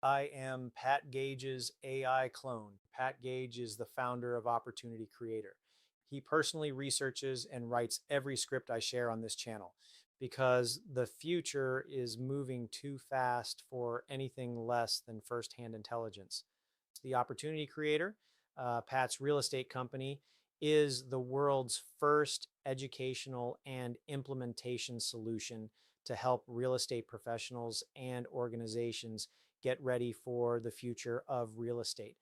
I am Pat Gage's AI clone. Pat Gage is the founder of Opportunity Creator. He personally researches and writes every script I share on this channel because the future is moving too fast for anything less than firsthand intelligence. The Opportunity Creator, Pat's real estate company, is the world's first educational and implementation solution to help real estate professionals and organizations get ready for the future of real estate.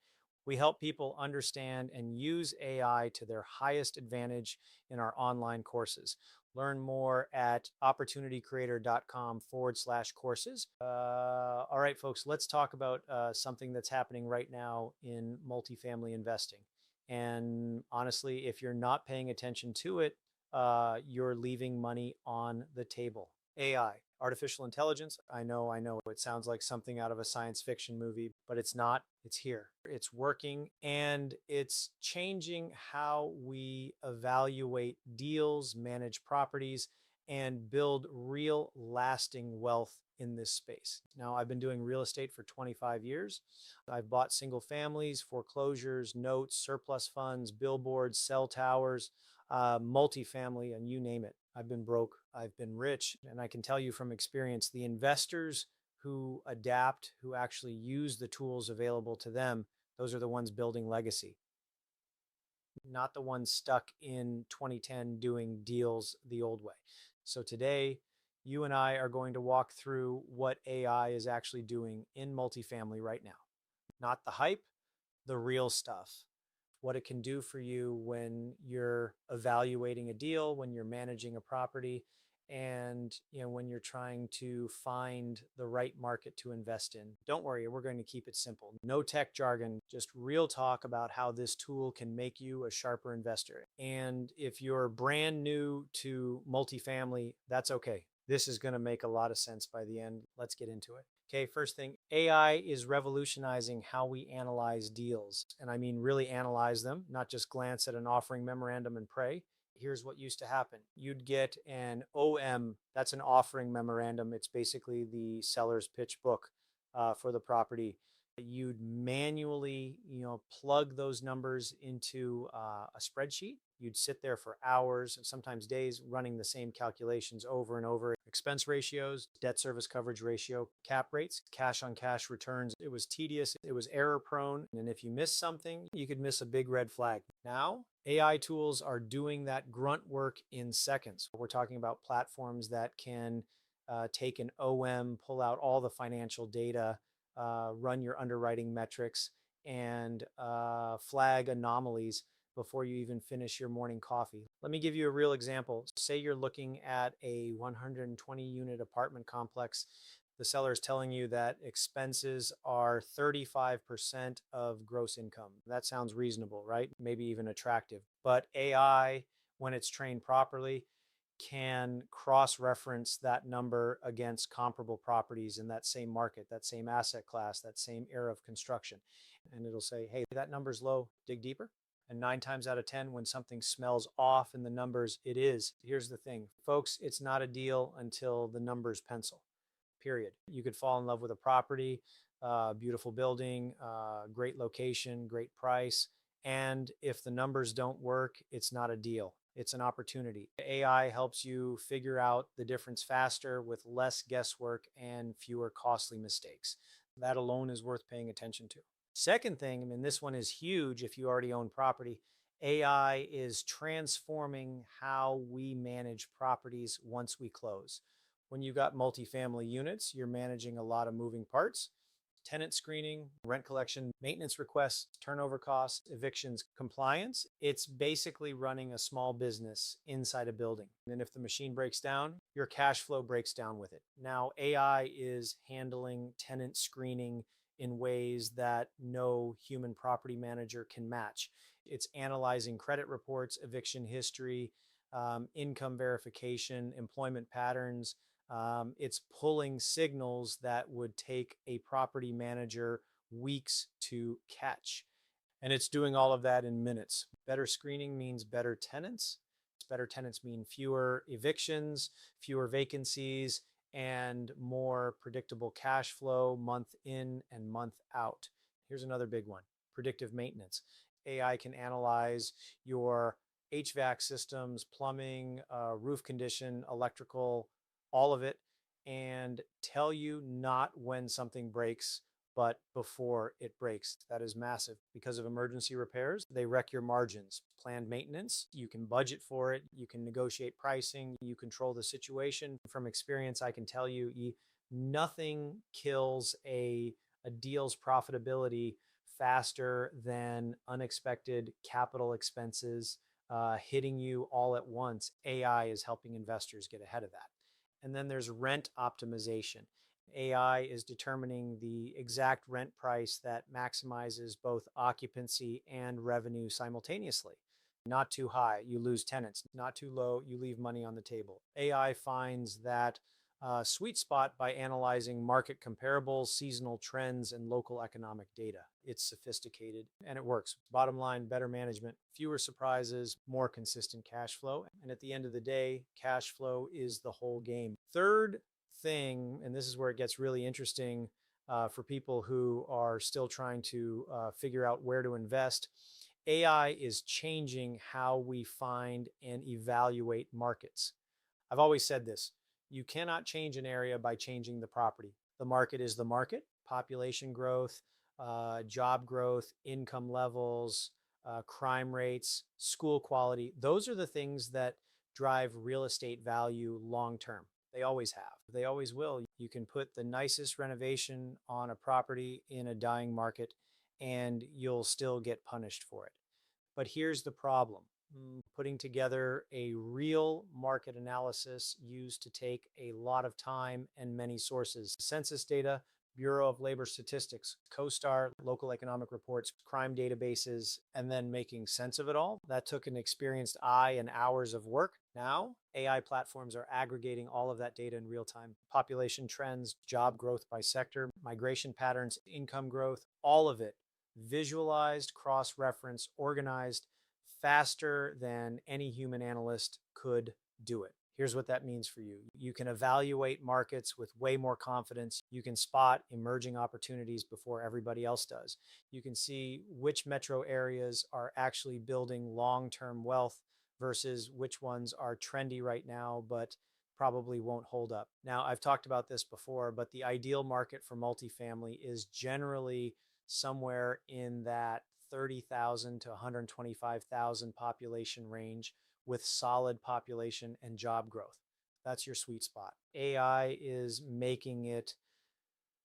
We help people understand and use AI to their highest advantage in our online courses. Learn more at opportunitycreator.com/courses. All right, folks, let's talk about something that's happening right now in multifamily investing. And honestly, if you're not paying attention to it, you're leaving money on the table. AI, artificial intelligence. I know, it sounds like something out of a science fiction movie, but it's not. It's here. It's working and it's changing how we evaluate deals, manage properties, and build real lasting wealth in this space. Now, I've been doing real estate for 25 years. I've bought single families, foreclosures, notes, surplus funds, billboards, cell towers, multifamily, and you name it. I've been broke, I've been rich, and I can tell you from experience, the investors who adapt, who actually use the tools available to them, those are the ones building legacy, not the ones stuck in 2010 doing deals the old way. So today, you and I are going to walk through what AI is actually doing in multifamily right now. Not the hype, the real stuff. What it can do for you when you're evaluating a deal, when you're managing a property, and when you're trying to find the right market to invest in. Don't worry, we're going to keep it simple. No tech jargon, just real talk about how this tool can make you a sharper investor. And if you're brand new to multifamily, that's okay. This is going to make a lot of sense by the end. Let's get into it. Okay, first thing, AI is revolutionizing how we analyze deals. And I mean, really analyze them, not just glance at an offering memorandum and pray. Here's what used to happen. You'd get an OM, that's an offering memorandum. It's basically the seller's pitch book for the property. You'd manually, plug those numbers into a spreadsheet. You'd sit there for hours, sometimes days, running the same calculations over and over. Expense ratios, debt service coverage ratio, cap rates, cash on cash returns. It was tedious, it was error prone. And if you missed something, you could miss a big red flag. Now, AI tools are doing that grunt work in seconds. We're talking about platforms that can take an OM, pull out all the financial data, run your underwriting metrics, and flag anomalies before you even finish your morning coffee. Let me give you a real example. Say you're looking at a 120 unit apartment complex. The seller is telling you that expenses are 35% of gross income. That sounds reasonable, right? Maybe even attractive. But AI, when it's trained properly, can cross-reference that number against comparable properties in that same market, that same asset class, that same era of construction. And it'll say, hey, that number's low, dig deeper. And 9 times out of 10, when something smells off in the numbers, it is. Here's the thing, folks, it's not a deal until the numbers pencil, period. You could fall in love with a property, beautiful building, great location, great price. And if the numbers don't work, it's not a deal. It's an opportunity. AI helps you figure out the difference faster with less guesswork and fewer costly mistakes. That alone is worth paying attention to. Second thing, and this one is huge if you already own property, AI is transforming how we manage properties once we close. When you've got multifamily units, you're managing a lot of moving parts. Tenant screening, rent collection, maintenance requests, turnover costs, evictions, compliance. It's basically running a small business inside a building. And if the machine breaks down, your cash flow breaks down with it. Now, AI is handling tenant screening in ways that no human property manager can match. It's analyzing credit reports, eviction history, income verification, employment patterns. It's pulling signals that would take a property manager weeks to catch. And it's doing all of that in minutes. Better screening means better tenants. Better tenants mean fewer evictions, fewer vacancies, and more predictable cash flow month in and month out. Here's another big one: predictive maintenance. AI can analyze your HVAC systems, plumbing, roof condition, electrical, all of it, and tell you not when something breaks, but before it breaks. That is massive. Because of emergency repairs, they wreck your margins. Planned maintenance, you can budget for it, you can negotiate pricing, you control the situation. From experience, I can tell you, nothing kills a deal's profitability faster than unexpected capital expenses hitting you all at once. AI is helping investors get ahead of that. And then there's rent optimization. AI is determining the exact rent price that maximizes both occupancy and revenue simultaneously. Not too high, you lose tenants. Not too low, you leave money on the table. AI finds that sweet spot by analyzing market comparables, seasonal trends, and local economic data. It's sophisticated and it works. Bottom line, better management, fewer surprises, more consistent cash flow. And at the end of the day, cash flow is the whole game. Third thing, and this is where it gets really interesting for people who are still trying to figure out where to invest. AI is changing how we find and evaluate markets. I've always said this: you cannot change an area by changing the property. The market is the market. Population growth, job growth, income levels, crime rates, school quality. Those are the things that drive real estate value long term. They always have. They always will. You can put the nicest renovation on a property in a dying market and you'll still get punished for it. But here's the problem: putting together a real market analysis used to take a lot of time and many sources. Census data, Bureau of Labor Statistics, CoStar, local economic reports, crime databases, and then making sense of it all. That took an experienced eye and hours of work. Now, AI platforms are aggregating all of that data in real time. Population trends, job growth by sector, migration patterns, income growth, all of it visualized, cross-referenced, organized faster than any human analyst could do it. Here's what that means for you: you can evaluate markets with way more confidence. You can spot emerging opportunities before everybody else does. You can see which metro areas are actually building long-term wealth versus which ones are trendy right now, but probably won't hold up. Now, I've talked about this before, but the ideal market for multifamily is generally somewhere in that 30,000 to 125,000 population range with solid population and job growth. That's your sweet spot. AI is making it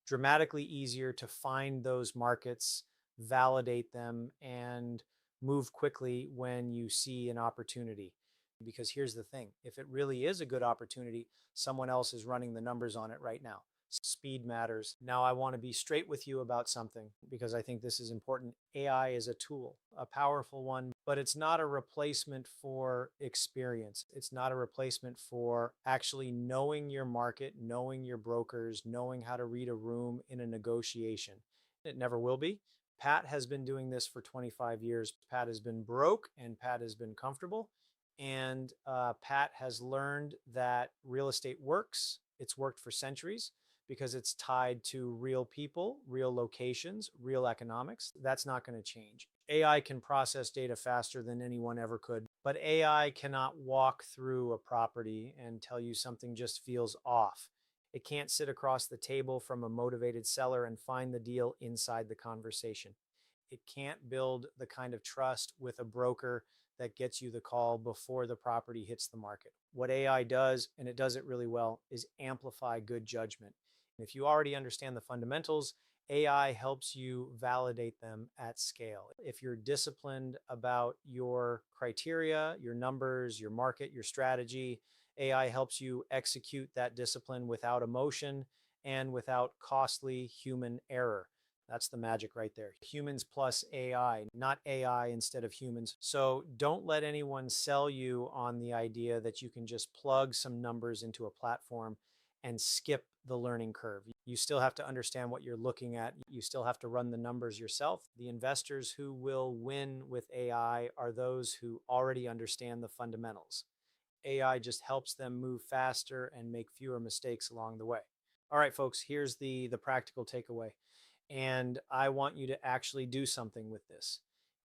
dramatically easier to find those markets, validate them, and move quickly when you see an opportunity. Because here's the thing: if it really is a good opportunity, someone else is running the numbers on it right now. Speed matters. Now, I want to be straight with you about something because I think this is important. AI is a tool, a powerful one, but it's not a replacement for experience. It's not a replacement for actually knowing your market, knowing your brokers, knowing how to read a room in a negotiation. It never will be. Pat has been doing this for 25 years. Pat has been broke and Pat has been comfortable. And Pat has learned that real estate works. It's worked for centuries because it's tied to real people, real locations, real economics. That's not going to change. AI can process data faster than anyone ever could, but AI cannot walk through a property and tell you something just feels off. It can't sit across the table from a motivated seller and find the deal inside the conversation. It can't build the kind of trust with a broker that gets you the call before the property hits the market. What AI does, and it does it really well, is amplify good judgment. And if you already understand the fundamentals, AI helps you validate them at scale. If you're disciplined about your criteria, your numbers, your market, your strategy, AI helps you execute that discipline without emotion and without costly human error. That's the magic right there. Humans plus AI, not AI instead of humans. So don't let anyone sell you on the idea that you can just plug some numbers into a platform and skip the learning curve. You still have to understand what you're looking at. You still have to run the numbers yourself. The investors who will win with AI are those who already understand the fundamentals. AI just helps them move faster and make fewer mistakes along the way. All right, folks, here's the practical takeaway. And I want you to actually do something with this.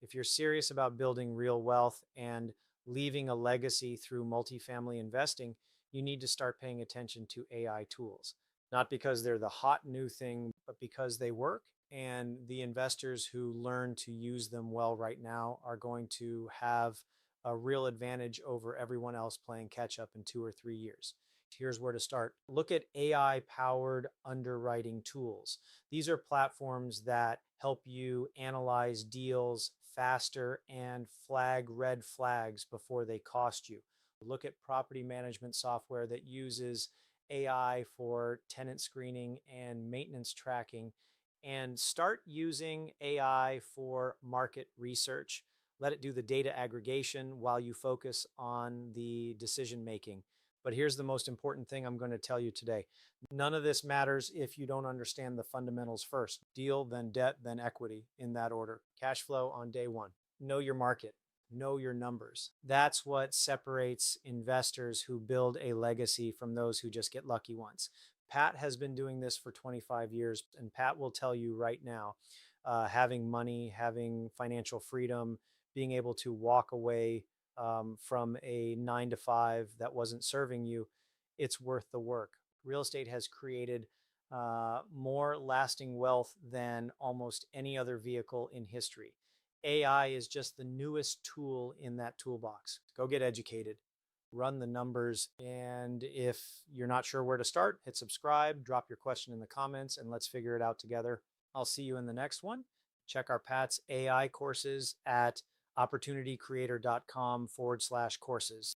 If you're serious about building real wealth and leaving a legacy through multifamily investing, you need to start paying attention to AI tools. Not because they're the hot new thing, but because they work. And the investors who learn to use them well right now are going to have a real advantage over everyone else playing catch up in 2 or 3 years. Here's where to start. Look at AI powered underwriting tools. These are platforms that help you analyze deals faster and flag red flags before they cost you. Look at property management software that uses AI for tenant screening and maintenance tracking, and start using AI for market research. Let it do the data aggregation while you focus on the decision making. But here's the most important thing I'm going to tell you today. None of this matters if you don't understand the fundamentals first. Deal, then debt, then equity, in that order. Cash flow on day one. Know your market. Know your numbers. That's what separates investors who build a legacy from those who just get lucky once. Pat has been doing this for 25 years, and Pat will tell you right now, having money, having financial freedom, being able to walk away from a 9 to 5 that wasn't serving you, it's worth the work. Real estate has created more lasting wealth than almost any other vehicle in history. AI is just the newest tool in that toolbox. Go get educated, run the numbers. And if you're not sure where to start, hit subscribe, drop your question in the comments, and let's figure it out together. I'll see you in the next one. Check our Pat's AI courses at opportunitycreator.com/courses.